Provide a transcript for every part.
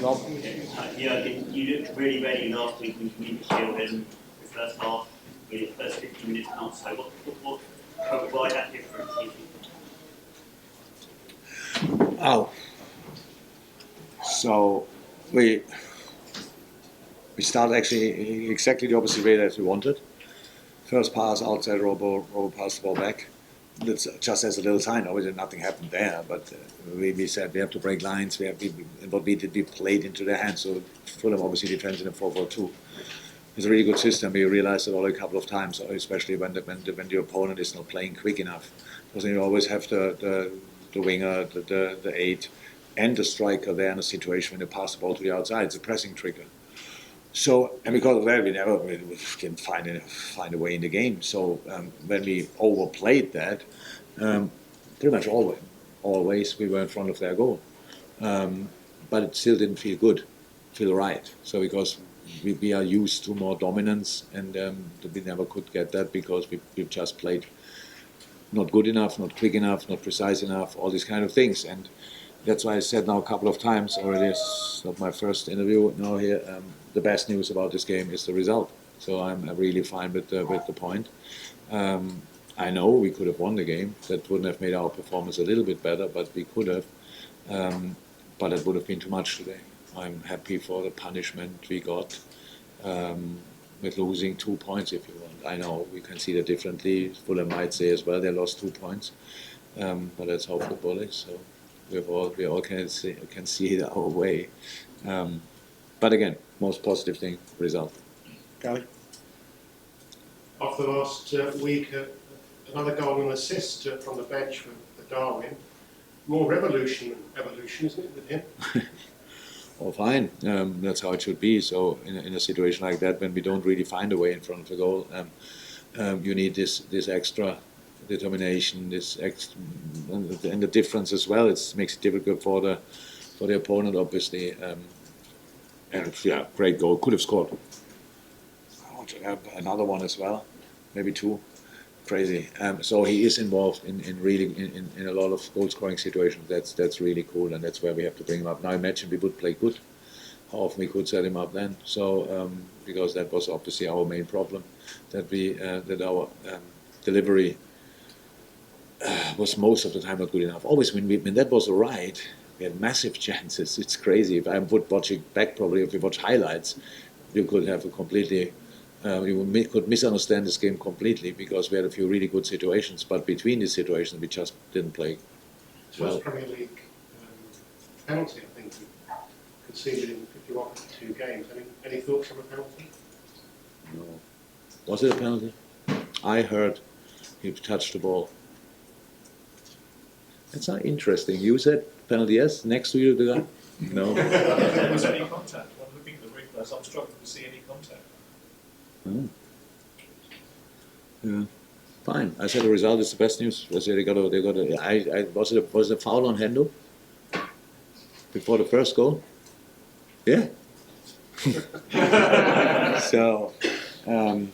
Rob? Jurgen, you looked really ready last week when you Midfield in the first half, with the first 15 minutes out. So why that difference? Oh, so we started actually exactly the opposite way that we wanted. First pass outside, Robo passed the ball back. That's just as a little sign. Obviously, nothing happened there, but we said we have to break lines. What we did, we played into their hands. So Fulham obviously defends in a 4-4-2. It's a really good system. We realized it all a couple of times, especially when the opponent is not playing quick enough. Because you always have the winger, the 8, and the striker there in a situation when they pass the ball to the outside. It's a pressing trigger. So, and because of that, we never can find a way in the game. So when we overplayed that, pretty much always we were in front of their goal. But it still didn't feel right. So because we are used to more dominance, and we never could get that because we just played not good enough, not quick enough, not precise enough, all these kind of things. And that's why I said now a couple of times already, it's not my first interview now here, the best news about this game is the result. So I'm really fine with the point. I know we could have won the game. That wouldn't have made our performance a little bit better, but we could have. But it would have been too much today. I'm happy for the punishment we got with losing 2 points, if you want. I know we can see that differently. Fulham might say as well they lost 2 points, but that's how football is. So we all can see it our way. But again, most positive thing, result. Gary? After the last week, another goal and assist from the bench for Darwin. More evolution, isn't it, with him? Oh, fine. That's how it should be. So in a situation like that, when we don't really find a way in front of the goal, you need this extra determination, and the difference as well. It makes it difficult for the opponent, obviously. And yeah, great goal. Could have scored. I want to have another one as well, maybe 2. Crazy. So he is involved in a lot of goal scoring situations. That's really cool, and that's where we have to bring him up. Now imagine we would play good, how often we could set him up then. So because that was obviously our main problem, that our delivery was most of the time not good enough. Always when that was right, we had massive chances. It's crazy. If I would watch it back, probably if you watch highlights, you could have a completely. You could misunderstand this game completely because we had a few really good situations, but between these situations we just didn't play well. First Premier League penalty, I think, you conceded in 51 2 games. Any thoughts on the penalty? No. Was it a penalty? I heard he touched the ball. That's not interesting. You said penalty, yes? Next to you, the guy? No. If there was any contact, when looking at the replays, I'm struggling to see any contact. Oh. Yeah, fine. I said the result is the best news. I said they got a. Was it a foul on Hendo before the first goal? Yeah. So, I'm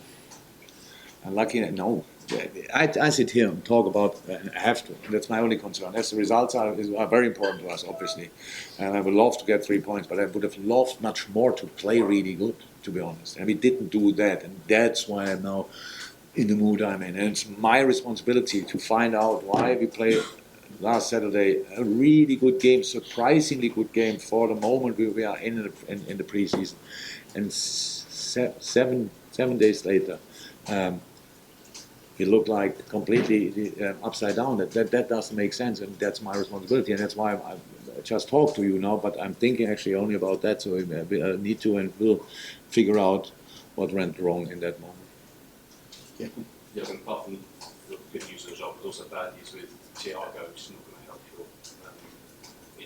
lucky. No, I sit here and talk about. I have to. That's my only concern. As the results are very important to us, obviously, and I would love to get 3 points, but I would have loved much more to play really good, to be honest. And we didn't do that, and that's why I'm now in the mood I'm in. And it's my responsibility to find out why we played last Saturday a really good game, surprisingly good game for the moment we are in the preseason. And 7 days later, it looked like completely upside down. That doesn't make sense, and that's my responsibility, and that's why I just talk to you now. But I'm thinking actually only about that, so I need to and will figure out what went wrong in that moment. Yeah. Yes, and apart from the good news of the result, but also bad news with Thiago, which is not going to help your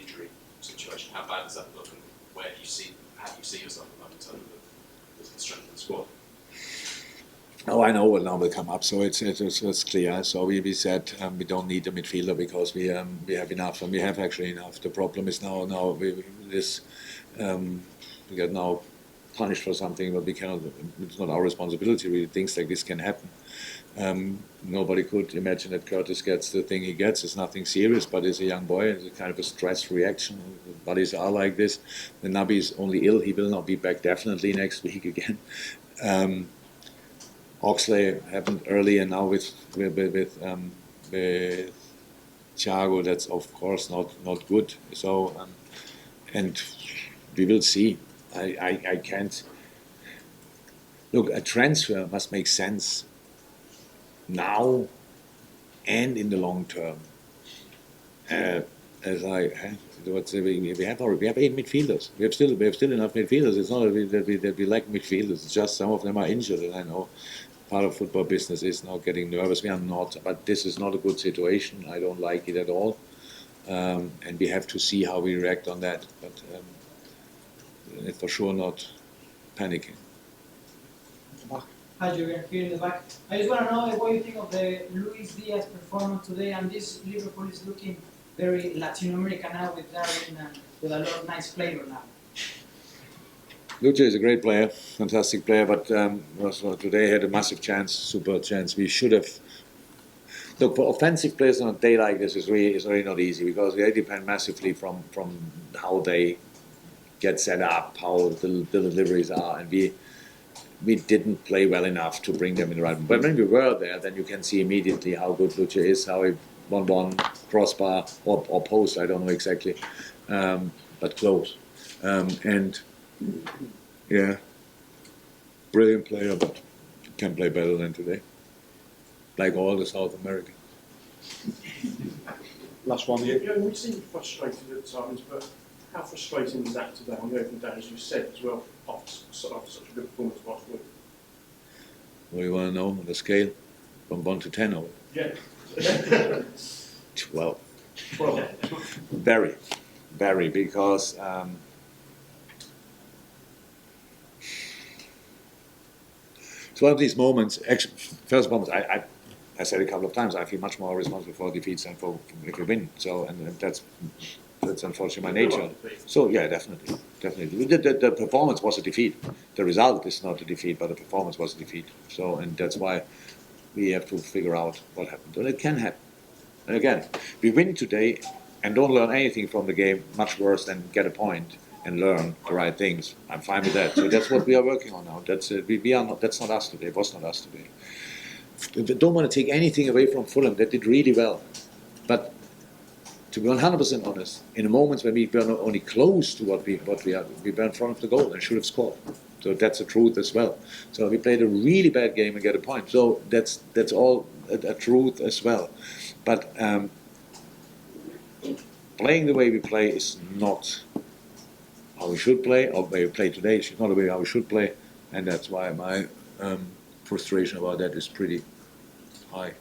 injury situation. How bad does that look, and how do you see yourself in terms of the strength of the squad? Oh, I know what now will come up, so it's clear. So we said we don't need a midfielder because we have enough, and we have actually enough. The problem is now we got now punished for something, but we cannot. It's not our responsibility. Really, things like this can happen. Nobody could imagine that Curtis gets the thing he gets. It's nothing serious, but he's a young boy. It's a kind of a stress reaction. Bodies are like this. The Nabi is only ill. He will not be back definitely next week again. Oxley happened early, and now with Thiago, that's of course not good. So, and we will see. I can't look. A transfer must make sense now and in the long term. As I we have 8 midfielders. We have still enough midfielders. It's not that we lack midfielders. It's just some of them are injured, and I know part of football business is now getting nervous. We are not, but this is not a good situation. I don't like it at all, and we have to see how we react on that. But it's for sure not panicking. Hi, Jurgen, here in the back. I just want to know what you think of the Luis Diaz performance today, and this Liverpool is looking very Latin American now with Darwin and with a lot of nice flavor now. Lucha is a great player, fantastic player, but today had a massive chance, super chance. We should have. Look, for offensive players on a day like this is really not easy because they depend massively from how they get set up, how the deliveries are, and we didn't play well enough to bring them in the right. But when we were there, then you can see immediately how good Lucha is, how he 1-1 crossbar or post, I don't know exactly, but close. And yeah, brilliant player, but can play better than today, like all the South Americans. Last one, Yeah, we seem frustrated at times, but how frustrating is that today on the opening day, as you said as well, after such a good performance last week? What do you want to know on the scale from 1 to 10 or Yeah. 12? Well, Very, because it's one of these moments. Actually, first moments, I said a couple of times, I feel much more responsible for defeats than for if we win. So, and that's unfortunately my nature. So yeah, definitely. The performance was a defeat. The result is not a defeat, but the performance was a defeat. So, and that's why we have to figure out what happened. And it can happen. And again, we win today and don't learn anything from the game, much worse than get a point and learn the right things. I'm fine with that. So that's what we are working on now. That's we are not. That's not us today. It was not us today. I don't want to take anything away from Fulham. They did really well, but to be 100% honest, in the moments when we were not only close to what we are, we were in front of the goal and should have scored. So that's the truth as well. So we played a really bad game and get a point. So that's all a truth as well. But playing the way we play is not how we should play, or the way we play today is not the way how we should play, and that's why my frustration about that is pretty high.